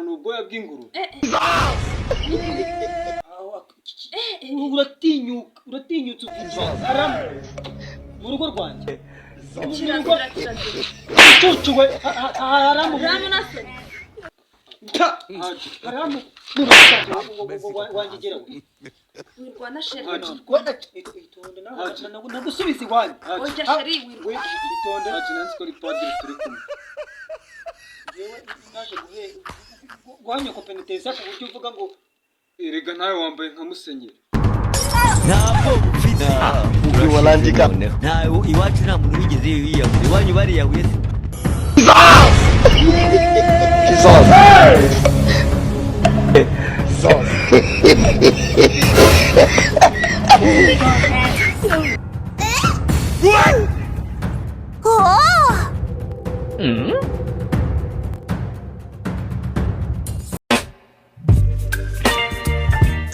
n'ubwoya bw'ingurube uratinyutse uvugira haramu mu rugo rwanjye kicucuwe haramu nase haramu wanjye wirwana sheri itonde nagusubiza iwanyu oya sheri itonde nansi ko ripadiri turi kumwe yewe naje guhanya ko peniteza ku buryo uvuga ngo erega nawe wambaye nka musenyeri ntabwo ufite ubiwalandika nawe iwacu nta muntu wigeze yiyahura iwanyu bariyahuye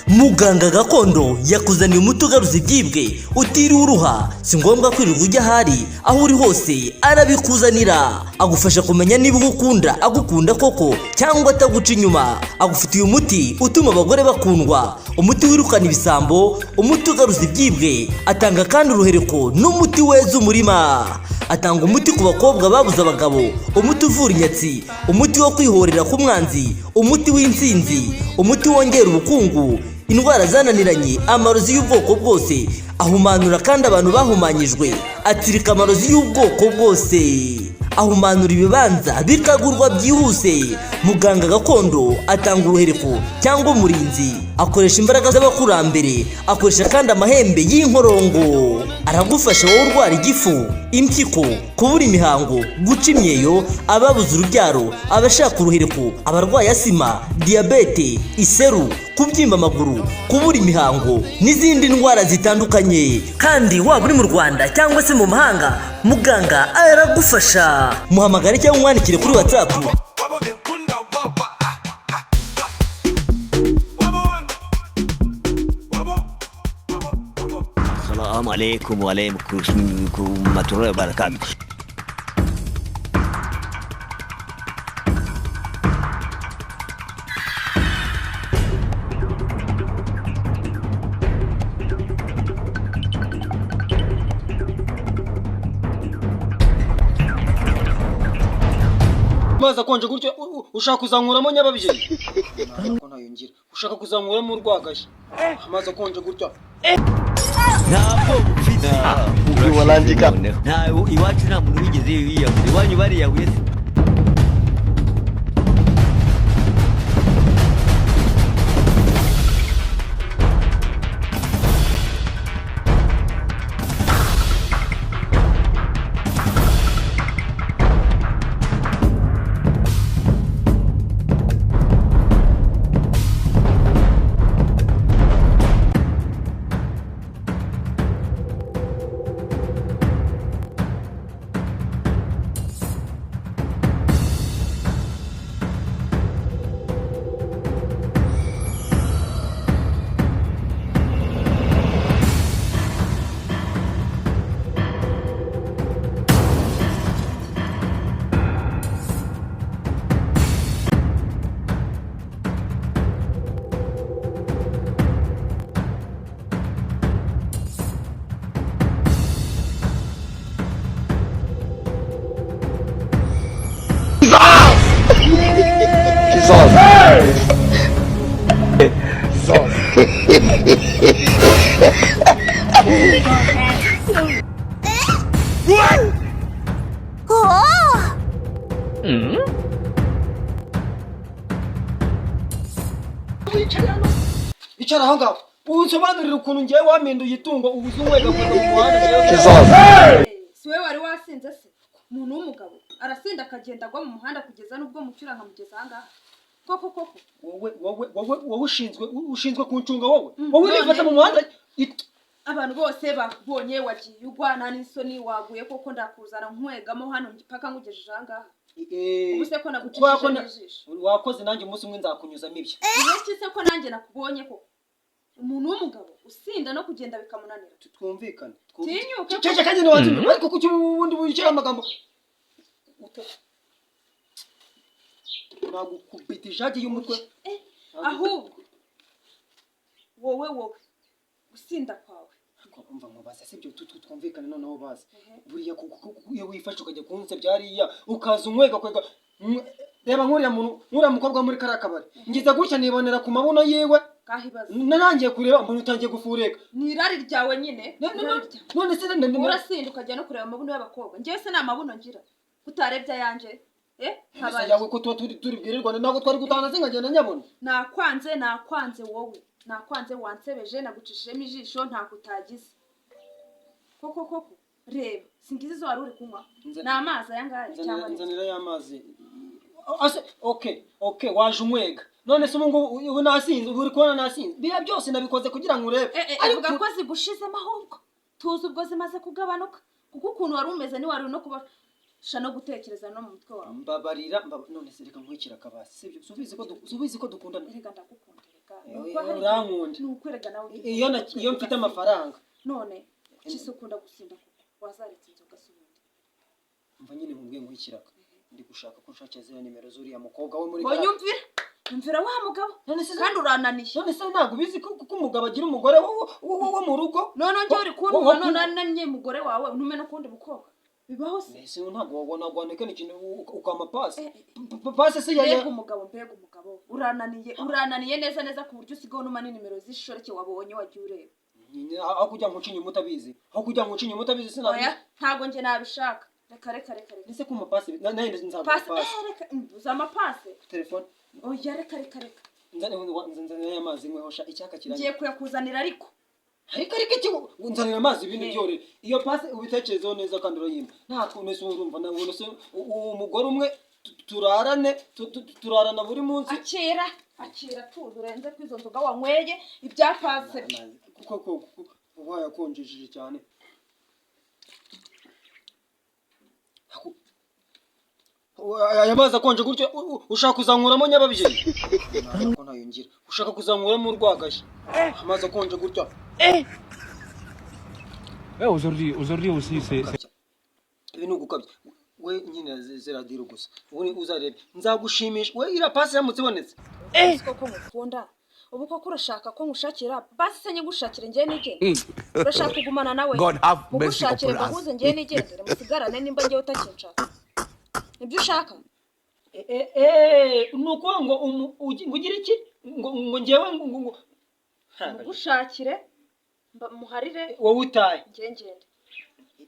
muganga gakondo yakuzaniye umuti ugaruza ibyibwe utiriwe uruha si ngombwa kwirirwa ujya ahari aho uri hose arabikuzanira agufasha kumenya niba agukunda koko cyangwa ataguca inyuma agufitiye umuti utuma abagore bakundwa umuti wirukana ibisambo umuti ugaruza ibyibwe atanga kandi uruhereko n'umuti weza umurima atanga umuti ku bakobwa babuze abagabo umuti uvura inyatsi umuti wo kwihorera ku mwanzi umuti w'insinzi umuti wongera ubukungu indwara zananiranye amarozi y'ubwoko bwose ahumanura kandi abantu bahumanyijwe atsirika amarozi y'ubwoko bwose ahumanura ibibanza bikagurwa byihuse muganga gakondo atanga uruhereko cyangwa umurinzi akoresha imbaraga z'abakurambere akoresha kandi amahembe y'inkorongo aragufasha wowe urwara igifu impyiko kubura imihango guca imyeyo ababuze urubyaro abashaka uruhereko abarwaye asima diyabete iseru kubyimba amaguru kubura imihango n'izindi ndwara zitandukanye kandi waba uri mu Rwanda cyangwa se mu mahanga muganga aragufasha muhamagare cyangwa umwandikire kuri WhatsApp Assalamu alaikum wa rahmatullahi wa barakatuh maze akonje gutyo ushaka kuzankuramo nyababyeyi ko ntayongira ushaka kuzankuramo urwagashya amaze akonje gutyo ntabwo ufite ubiwalandika nawe iwacu nta muntu wigeze yiyahura iwanyu bariyahuye icara aho ngaho unsobanurira ukuntu ngiye waminduye itungo ubuzunwega kuva mu muhanda siwe wari wasinze se umuntu w'umugabo arasinda akagenda agwa mu muhanda kugeza n'ubwo mucyura nkamugeza ahangaha koko wowe ushinzwe kuncunga wowe nifata mu muhanda abantu bose bakubonye wagiye ugwana n'isoni waguye koko ndakuzana nkwegamo hano mpaka ngugejeje ahangaha ubuse ko nagucishije n'ijisho wakoze nanjye umunsi umwe nzakunyuzamo ibyo se ko nanjye nakubonye ko umuntu w'umugabo usinda no kugenda bikamunanira twumvikane tinyuke cece kandi n'abantu ariko kuki ubundi bukira amagambo nagukubita ijagi y'umutwe. ahubwo wowe gusinda kwawe umva mubaza sibyo twumvikane noneho bazi buriya iyo wifashe ukajya kunse byariya ukaza unywega kwega reba nkuriya mukobwa muri kariya kabari ngize gutya nibonera ku mabuno yiwe nanangiye kureba mbona utangiye gufureka ni irari ryawe nyine none se urasinda ukajya no kureba amabuno y'abakobwa njyewe se nta mabuno ngira utarebye ayanje habaye yawe ko tuba turi bwirirwane ntabwo twari gutana se nkagenda nyabona nakwanze wowe nakwanze wansebeje nagucishijemo ijisho ntako utagize koko reba singize izo wari uri kunywa ni amazi aya ngaya cyangwa nzanira y'amazi okay waje unywega none se ubu nasinze ubu uri kubona nasinze biya byose nabikoze kugira ngo urebe avuga ko zigushizemo ahubwo tuzi ubwo zimaze kugabanuka kuko ukuntu wari umeze ni wari no kubasha no gutekereza no mu mutwe wawe mbabarira none se reka nkwikira kabasi sibyo subizi ko dukundana reka ndagukunda urankunda nukwerega nawe iyo mfite amafaranga none kisi ukunda gusinda kuko wazaretse inzoga subundi mva nyine nkubwiye nkwikiraka ndi gushaka ko nshakira ziriya nimero zuriya mukobwa we muri nyumvira wa mugabo kandi urananiye none se ntabwo ubizi ko umugabo agira umugore wo mu rugo none njye uri kumva none nanye mugore wawe ntume no kundi mukobwa bibaho se ese ntabwo wabona gwandika n'ikintu ukama pase se mbega umugabo urananiye neza ku buryo usigaho numa nimero z'ishoreke wabonye wagiye ureba aho kujya nkucinye umutabizi sinabizi ntabwo njye nabishaka reka ese kuma pase nahinde nzapase uzamapase telefone oya reka nzanira amazi nkweho icyaka kiranye ngiye kuyakuzanira ariko ikigo nzanira amazi ibintu byorere iyo pase ubitekerezeho neza kandi urayimba nta kuntu se urumva nabona se umugore umwe turarana buri munsi akira tuzi urenze kwizo nzoga wanyweye ibya pase kuko wayakonjeje cyane aya mazi akonje gutyo ushaka kuzankuramo nyababyeyi ko ntayo ngira ushaka kuzankuramo urwagashya amazi akonje gutyo aujourd'hui aussi c'est ibintu gukabye we nyine ziradiro gusa ubu uzarebe nzagushimisha we ira pasi yamutse ibonetse koko mukunda ubu koko urashaka ko ngushakira basi se nyigushakire njye nigende urashaka kugumana nawe mugushakire mbahuze njye nigendere musigarane nimba njye utakinshaka nibyo ushaka nuko ngo ugira iki ngo njyewe mugushakire muharire wowe utaye ngende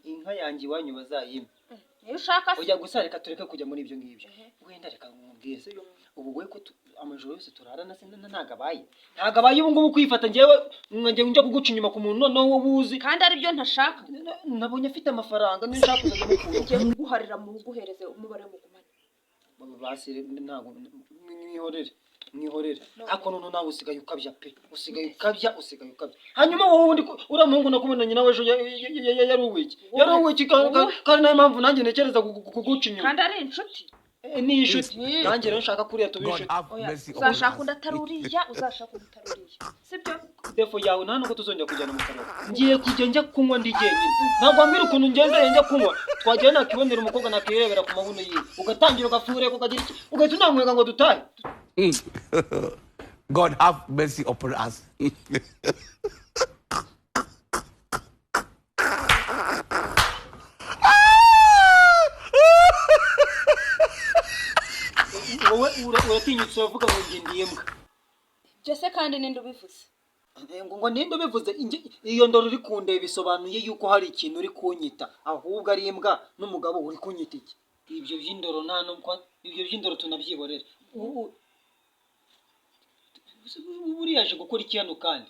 inka yanjye iwanyu bazayima niyo ushaka se ujya gusa reka tureke kujya muri ibyo ngibyo wenda reka nkubwiye se ubu we ko amajoro yose turarana se ntagabaye ubu ngubu kwifata njyewe njya kuguca inyuma ku muntu noneho wowe uzi kandi ari byo ntashaka nabonye afite amafaranga niyo nshaka kuzajya mukura ngiye kuguharira mu guhereze umubare w'umugumane basire ntabwo mwihorere ako none nawe usigaye ukabya pe usigaye ukabya hanyuma wowe undi uriya muhungu nakumenanye nawe ejo yaruwiki kandi nayo mpamvu nanjye ntekereza kuguca inyuma kandi ari inshuti ni inshuti nanjye rero nshaka kuriya tuba inshuti uzashaka undi ataruriya sibyo defo yawe nta nubwo tuzongera kujyana mu karere ngiye kujya njya kunywa ndi jyenyine ntabwo wambwira ukuntu ngenzeye njya kunywa twagiye nakibonera umukobwa nakirebera ku mabuno yiwe ugatangira ugafureka ukagira iki ugahita unamwega ngo dutahe God have mercy upon us. wowe uratinyutse uravuga ngo ngiye mbwa byose kandi ninde ubivuze ngo ninde ubivuze iyo ndoro uri kundeba bisobanuye yuko hari ikintu uri kunyita ahubwo ari imbwa n'umugabo uri kunyita iki ibyo by'indoro nta nubwo ibyo by'indoro tunabyiborera buriya aje gukora iki hano kandi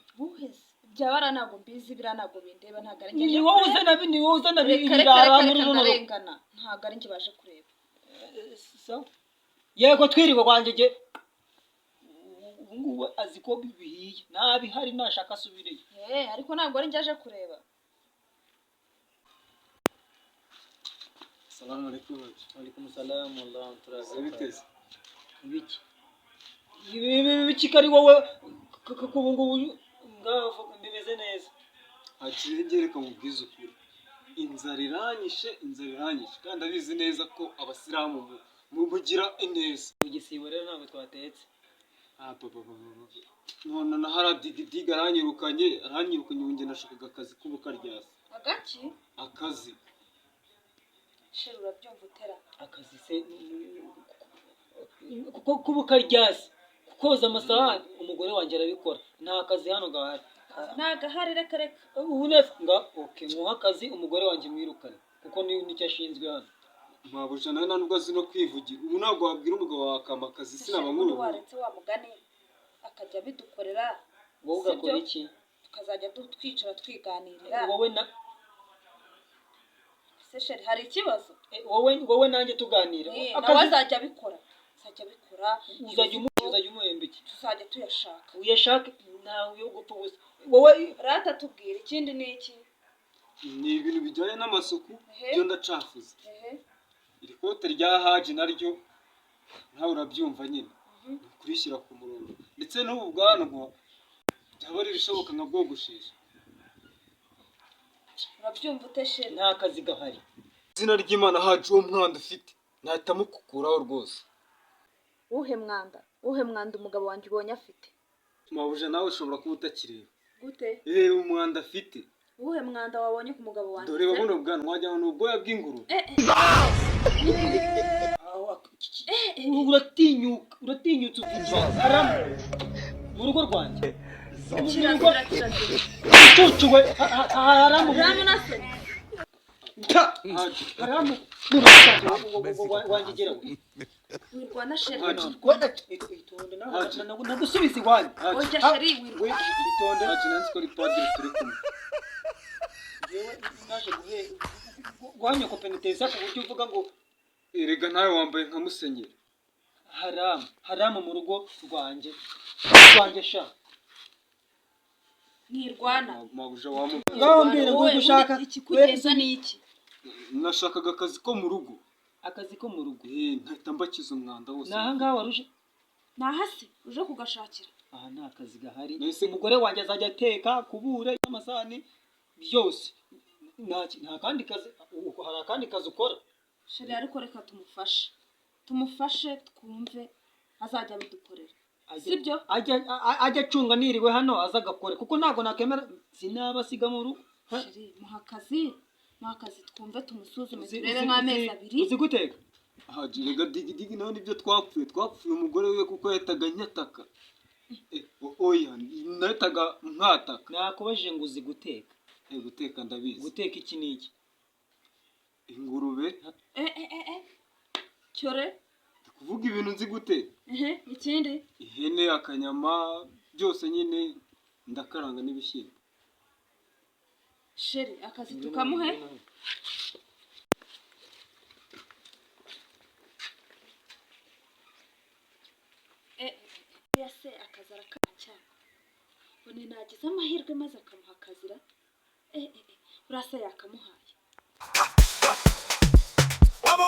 byabara ntabwo mbizi biriya ntabwo bindeba ntabwo ari njye ni wowe uzana ibirara muri runo ntabwo ari njye baje kureba yego twiriwe wanjye ngubu azi ko bihiye ntabihari nashaka asubireyo ariko ntabwo ari njye aje kureba salamu alaikum alaikum salam wallahu biteze ibiki ibiki kari wowe kubu ngubu ngaho bimeze neza hakirengereka mu bwizukuri inzara iranyishe kandi abizi neza ko abasilamu mubugira ineza. igisibo rero ntabwo twatetse. None na haradidiga aranyirukanye ubu njye nashakaga akazi k'ubukaryasi. Agaki? Akazi. Sheri urabyumva utera. Akazi se k'ubukaryasi koza amasahani umugore wanjye arabikora. Nta kazi hano gahari. Ntagahari reka reka. Nga okay muha akazi umugore wanjye mwirukane kuko nicyo ashinzwe hano. Mabuja nawe nubwo azi no kwivugira. Ubu ntabwo wabwira umugabo wawe akama akazi sinaba nkuru. Waretse wa mugani akajya bidukorera. Wowe ugakora iki? Tukazajya twicara twiganirira. Wowe na Sheri hari ikibazo? wowe nanjye tuganira. Nawe azajya abikora. Uzajya umuhemba iki? Tuzajya tuyashaka. Uyashake nawe yo gupfa gusa. Wowe rata tubwira ikindi ni iki? Ni ibintu bijyanye n'amasuku byo ndacafuza. Iri kote rya Haji naryo nawe urabyumva nyine. Kurishyira ku murongo. Ndetse n'ubu bwanwa byaba ari bishoboka nka bwogushije. Urabyumva uteshera. Nta kazi gahari. Izina ry'Imana Haji uwo mwanda ufite nahita mukukuraho rwose. Uhe mwanda umugabo wanjye ubonye afite? Mabuja nawe ushobora kuba utakireba. Gute? Umwanda afite. Uhe mwanda wabonye ku mugabo wanjye? Dore babuno bwanwa wajyana n'ubwoya bw'ingurube. uratinyutse uvuga haramu mu rugo rwanjye. Cucuwe haramu nase. Haramu wanjye geraho. Wirwana sheri. Itonde nagusubiza iwanyu. Oya sheri wirwana. Itonde Haji nansi ko ari padiri turi kumwe. Yewe naje guhanya kopeniteza ku buryo uvuga ngo erega nawe wambaye nka musenyeri. Haramu mu rugo rwanjye sha. Nirwana. Mabuja wamu. Ngambira ngo gushaka ikikugenza ni iki? Nashakaga akazi ko mu rugo. Akazi ko mu rugo. Ntahita mbakiza umwanda wose. Naha ngaha waruje. Nahasi uje kugashakira. Aha nta kazi gahari. Umugore wanjye azajya ateka kubura amasahani byose. Nta kandi kazi. Hari akandi kazi ukora. Sheri ariko reka tumufashe twumve azajya bidukorera. Sibyo? Ajya acunga niriwe hano azagakore kuko ntago nakemera sinabasiga mu rugo. Sheri muha akazi twumve tumusuzume turebe nk'amezi 2. Uzi guteka? Haji rega digi nawe nibyo twapfuye umugore we kuko yataga nyataka. Oya nataga nkataka. Nakubajije ngo uzi guteka. Guteka ndabizi. Guteka iki niki? Ingurube. Cyore. Kuvuga ibintu nzi guteka. Ikindi? Ihene, akanyama byose nyine ndakaranga n'ibishyimbo. Sheri akazi tukamuhe. Yase akazi arakacya. Bone nagize amahirwe maze akamuha akazira. Urasa yakamuhaye. Wabo